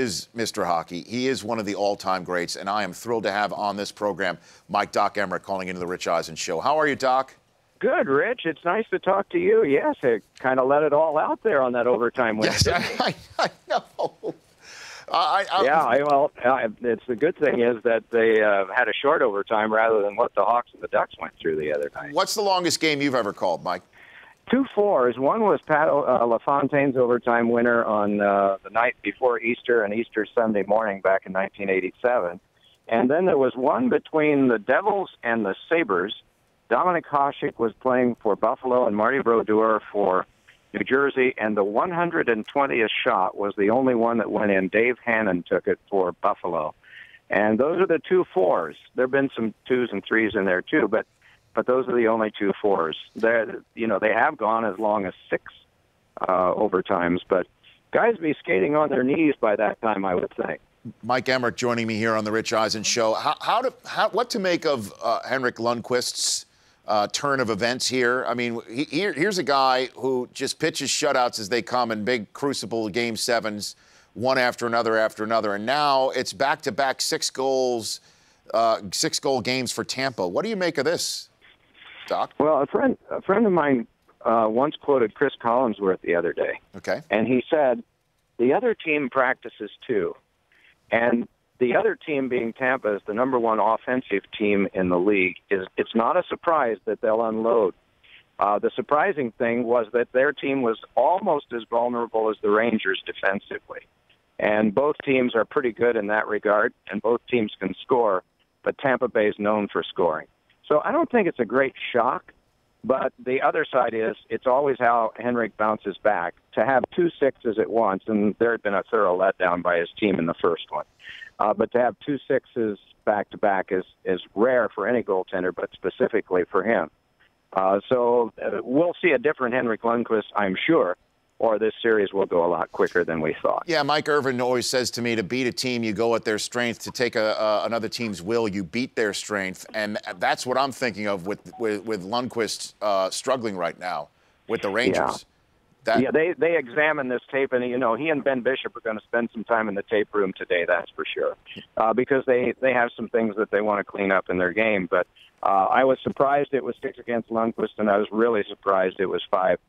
is Mr. Hockey. He is one of the all-time greats, and I am thrilled to have on this program Mike Doc Emrick calling into the Rich Eisen Show. How are you, Doc? Good, Rich. It's nice to talk to you. Yes, it kind of let it all out there on that overtime win. Yes, I know. It's the good thing is that they had a short overtime rather than what the Hawks and the Ducks went through the other night. What's the longest game you've ever called, Mike? 2-4s. One was Pat LaFontaine's overtime winner on the night before Easter and Easter Sunday morning back in 1987. And then there was one between the Devils and the Sabres. Dominic Hasek was playing for Buffalo and Marty Brodeur for New Jersey, and the 120th shot was the only one that went in. Dave Hannon took it for Buffalo. And those are the 2-4s. There have been some 2s and 3s in there, too, but those are the only 2-4s. They have gone as long as 6 overtimes, but guys be skating on their knees by that time, I would think. Mike Emrick joining me here on the Rich Eisen Show. What to make of Henrik Lundqvist's turn of events here? I mean, here's a guy who just pitches shutouts as they come in big crucible Game 7s, one after another, and now it's back-to-back 6-goal games for Tampa. What do you make of this, Doc? Well, a friend of mine once quoted Chris Collinsworth the other day. Okay. And he said, the other team practices too. And the other team, being Tampa, is the number one offensive team in the league. It's not a surprise that they'll unload. The surprising thing was that their team was almost as vulnerable as the Rangers defensively. And both teams are pretty good in that regard, and both teams can score, but Tampa Bay is known for scoring. So I don't think it's a great shock, but the other side is it's always how Henrik bounces back. To have 2 6s at once, and there had been a thorough letdown by his team in the first one, but to have 2 6s back-to-back is rare for any goaltender, but specifically for him. So we'll see a different Henrik Lundqvist, I'm sure, or this series will go a lot quicker than we thought. Yeah, Mike Irvin always says to me, to beat a team, you go at their strength. To take another team's will, you beat their strength. And that's what I'm thinking of with Lundqvist struggling right now with the Rangers. Yeah. They examine this tape, and, he and Ben Bishop are going to spend some time in the tape room today, that's for sure, because they have some things that they want to clean up in their game. But I was surprised it was 6 against Lundqvist, and I was really surprised it was 5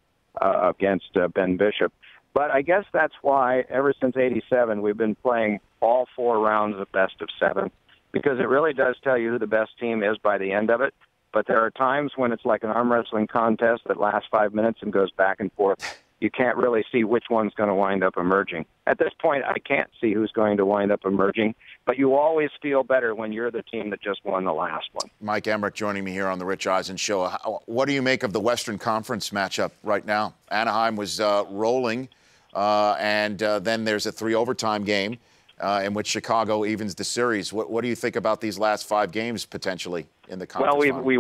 against Ben Bishop. But I guess that's why ever since '87 we've been playing all 4 rounds of best of 7, because it really does tell you who the best team is by the end of it. But there are times when it's like an arm wrestling contest that lasts 5 minutes and goes back and forth. You can't really see which one's going to wind up emerging. At this point, I can't see who's going to wind up emerging, but you always feel better when you're the team that just won the last one. Mike Emrick joining me here on the Rich Eisen Show. What do you make of the Western Conference matchup right now? Anaheim was rolling, and then there's a 3-overtime game in which Chicago evens the series. What do you think about these last 5 games potentially in the conference? Well, we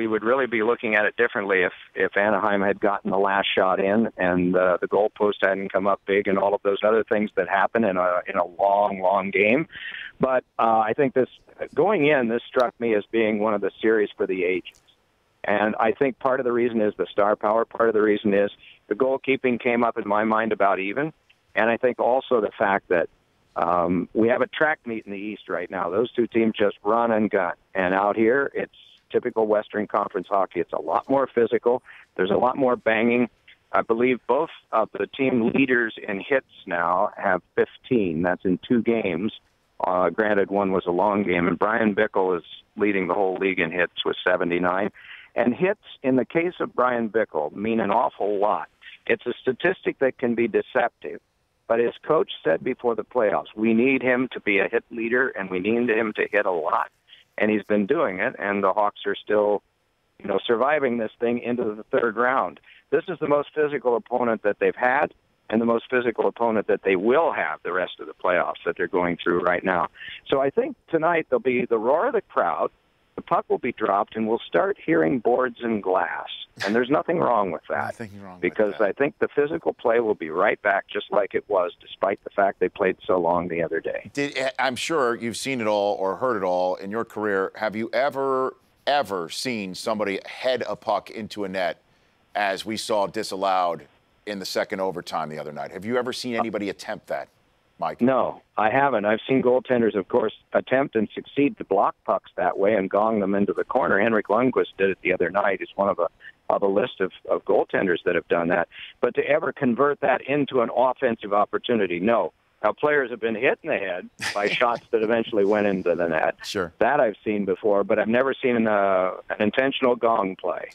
would really be looking at it differently if Anaheim had gotten the last shot in and the goalpost hadn't come up big and all of those other things that happen in a long game. But I think this struck me as being one of the series for the ages. And I think part of the reason is the star power. Part of the reason is the goalkeeping came up in my mind about even. And I think also the fact that we have a track meet in the East right now. Those 2 teams just run and gun. And out here, it's typical Western Conference hockey. It's a lot more physical. There's a lot more banging. I believe both of the team leaders in hits now have 15. That's in 2 games. Granted, one was a long game. And Brian Bickle is leading the whole league in hits with 79. And hits, in the case of Brian Bickle, mean an awful lot. It's a statistic that can be deceptive. But his coach said before the playoffs, we need him to be a hit leader, and we need him to hit a lot. And he's been doing it, and the Hawks are still, surviving this thing into the 3rd round. This is the most physical opponent that they've had and the most physical opponent that they will have the rest of the playoffs that they're going through right now. So I think tonight there'll be the roar of the crowd, the puck will be dropped, and we'll start hearing boards and glass. And there's nothing wrong with that. Because I think the physical play will be right back just like it was, despite the fact they played so long the other day. I'm sure you've seen it all or heard it all in your career. Have you ever seen somebody head a puck into a net as we saw disallowed in the 2nd overtime the other night? Have you ever seen anybody attempt that? Mike? No, I haven't. I've seen goaltenders, of course, attempt and succeed to block pucks that way and gong them into the corner. Henrik Lundqvist did it the other night. He's one of a list of goaltenders that have done that. But to ever convert that into an offensive opportunity, no. Now, players have been hit in the head by shots that eventually went into the net. Sure. That I've seen before, but I've never seen an intentional gong play.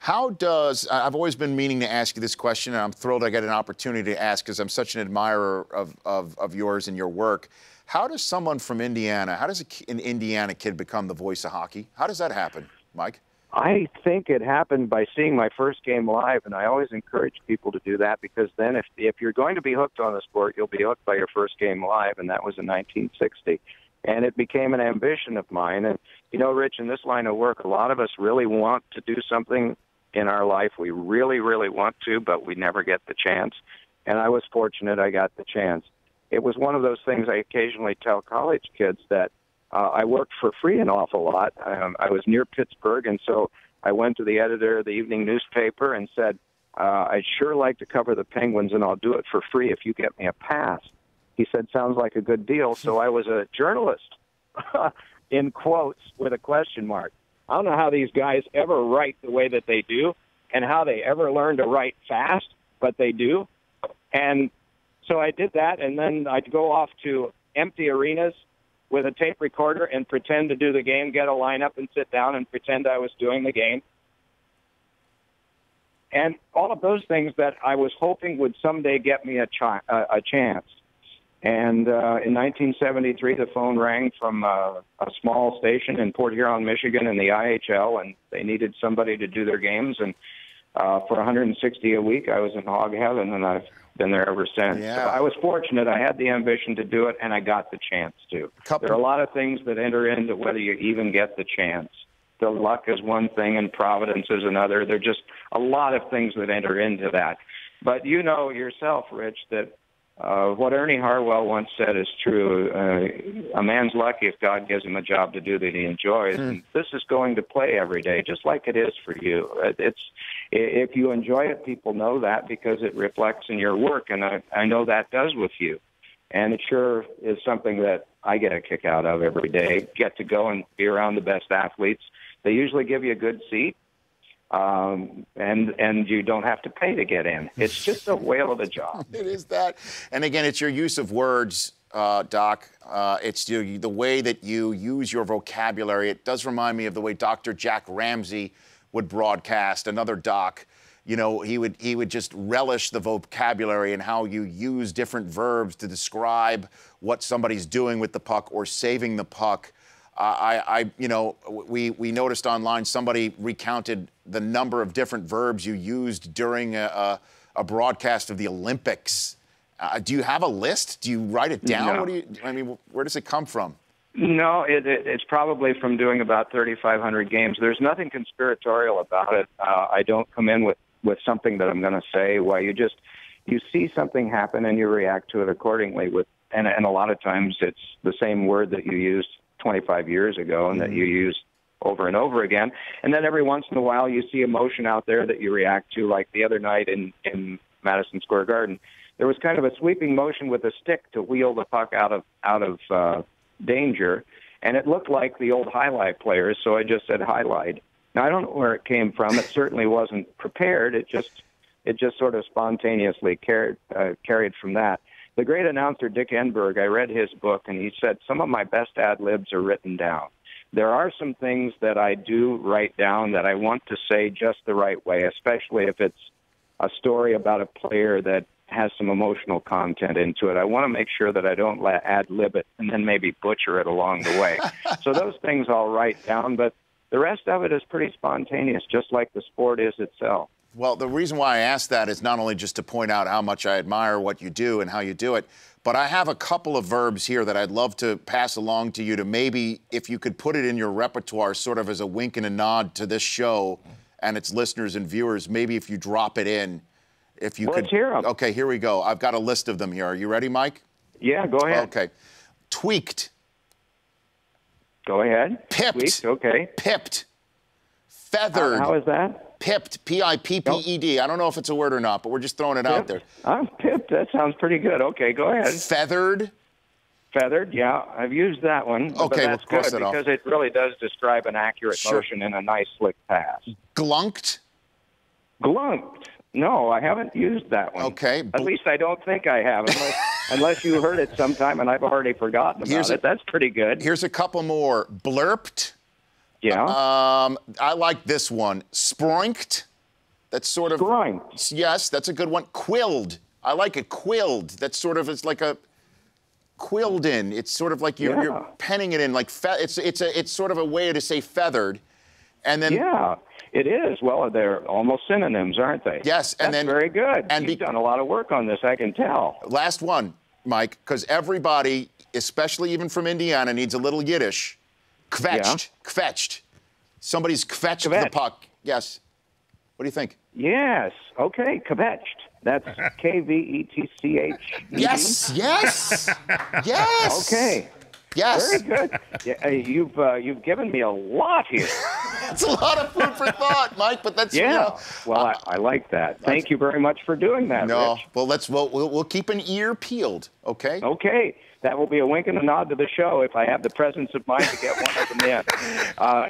I've always been meaning to ask you this question, and I'm thrilled I get an opportunity to ask because I'm such an admirer of yours and your work. How does someone from Indiana, how does an Indiana kid become the voice of hockey? How does that happen, Mike? I think it happened by seeing my first game live, and I always encourage people to do that because then if you're going to be hooked on the sport, you'll be hooked by your first game live, and that was in 1960. And it became an ambition of mine. And, you know, Rich, in this line of work, a lot of us really want to do something in our life. We really, really want to, but we never get the chance. And I was fortunate I got the chance. It was one of those things I occasionally tell college kids that I worked for free an awful lot. I was near Pittsburgh, and so I went to the editor of the evening newspaper and said, I'd sure like to cover the Penguins, and I'll do it for free if you get me a pass. He said, sounds like a good deal. So I was a journalist, in quotes, with a question mark. I don't know how these guys ever write the way that they do and how they ever learn to write fast, but they do. And so I did that, and then I'd go off to empty arenas with a tape recorder and pretend to do the game, get a lineup and sit down and pretend I was doing the game. And all of those things that I was hoping would someday get me a chance. And in 1973, the phone rang from a small station in Port Huron, Michigan in the IHL, and they needed somebody to do their games. And for $160 a week, I was in hog heaven, and I've been there ever since. Yeah. So I was fortunate. I had the ambition to do it, and I got the chance to. There are a lot of things that enter into whether you even get the chance. The luck is one thing, and providence is another. There are just a lot of things that enter into that. But you know yourself, Rich, that what Ernie Harwell once said is true. A man's lucky if God gives him a job to do that he enjoys. And this is going to play every day, just like it is for you. If you enjoy it, people know that because it reflects in your work, and I know that does with you. And it sure is something that I get a kick out of every day, get to go and be around the best athletes. They usually give you a good seat. And you don't have to pay to get in. It's just a whale of a job. It is that. And again, it's your use of words, Doc. It's the way that you use your vocabulary. It does remind me of the way Dr. Jack Ramsey would broadcast. Another doc, you know, he would just relish the vocabulary and how you use different verbs to describe what somebody's doing with the puck or saving the puck. We noticed online somebody recounted the number of different verbs you used during a broadcast of the Olympics. Do you have a list? Do you write it down? No. Where does it come from? No, it's probably from doing about 3,500 games. There's nothing conspiratorial about it. I don't come in with something that I'm going to say. Well, you see something happen and you react to it accordingly. And a lot of times it's the same word that you used 25 years ago and that you use over and over again. And then every once in a while you see emotion out there that you react to, like the other night in Madison Square Garden. There was kind of a sweeping motion with a stick to wheel the puck out of danger, and it looked like the old highlight players, so I just said highlight. Now, I don't know where it came from. It certainly wasn't prepared. It just sort of spontaneously carried from that. The great announcer Dick Enberg, I read his book, and he said, some of my best ad-libs are written down. There are some things that I do write down that I want to say just the right way, especially if it's a story about a player that has some emotional content into it. I want to make sure that I don't ad-lib it and then maybe butcher it along the way. So those things I'll write down, but the rest of it is pretty spontaneous, just like the sport is itself. Well, the reason why I asked that is not only just to point out how much I admire what you do and how you do it, but I have a couple of verbs here that I'd love to pass along to you to maybe, if you could put it in your repertoire sort of as a wink and a nod to this show and its listeners and viewers, maybe if you drop it in. If you could. Let's hear them. Okay, here we go. I've got a list of them here. Are you ready, Mike? Yeah, go ahead. Okay. Tweaked. Go ahead. Pipped. Tweaked, okay. Pipped. Feathered. How is that? Pipped, P-I-P-P-E-D. I don't know if it's a word or not, but we're just throwing it out there. I'm pipped. That sounds pretty good. Okay, go ahead. Feathered. Feathered, yeah, I've used that one. Okay, but that's we'll cross good that off. because it really does describe an accurate motion in a nice slick pass. Glunked. Glunked. No, I haven't used that one. Okay. At least I don't think I have, unless you heard it sometime and I've already forgotten about it. That's pretty good. Here's a couple more. Blurped. Yeah. I like this one. Sproinked. That's sort of. Sproinked. Yes, that's a good one. Quilled. I like it. Quilled. That's sort of, it's like a quilled in. It's sort of like you're penning it in. Like it's sort of a way to say feathered. And then. Yeah. It is. Well, they're almost synonyms, aren't they? Yes, and That's then very good. And you've done a lot of work on this, I can tell. Last one, Mike, because everybody, especially even from Indiana, needs a little Yiddish. Kvetched, kvetched. Somebody's kvetched the puck. Yes. What do you think? Yes. Okay, kvetched. That's K-V-E-T-C-H. Yes. Yes. Yes. Okay. Yes. Very good. Yeah, you've given me a lot here. That's a lot of food for thought, Mike. But that's Well, I like that. Thank you very much for doing that. Rich. Well, we'll keep an ear peeled. Okay. Okay. That will be a wink and a nod to the show if I have the presence of mind to get one of them in.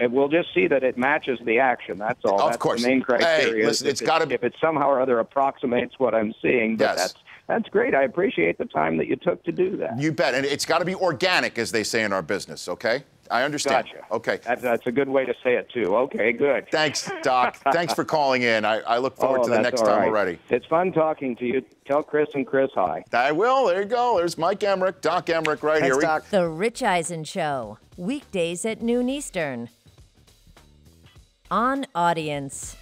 And we'll just see that it matches the action. That's all. Of course. The main criteria. Hey, listen, it's got to. If it somehow or other approximates what I'm seeing, but that's great. I appreciate the time that you took to do that. You bet. And it's got to be organic, as they say in our business, okay? I understand. Gotcha. Okay. That's a good way to say it, too. Okay, good. Thanks, Doc. Thanks for calling in. I look forward to the next time already. It's fun talking to you. Tell Chris and Chris hi. I will. There you go. There's Mike Emrick, Doc Emrick right here. Doc. The Rich Eisen Show, weekdays at noon Eastern. On Audience.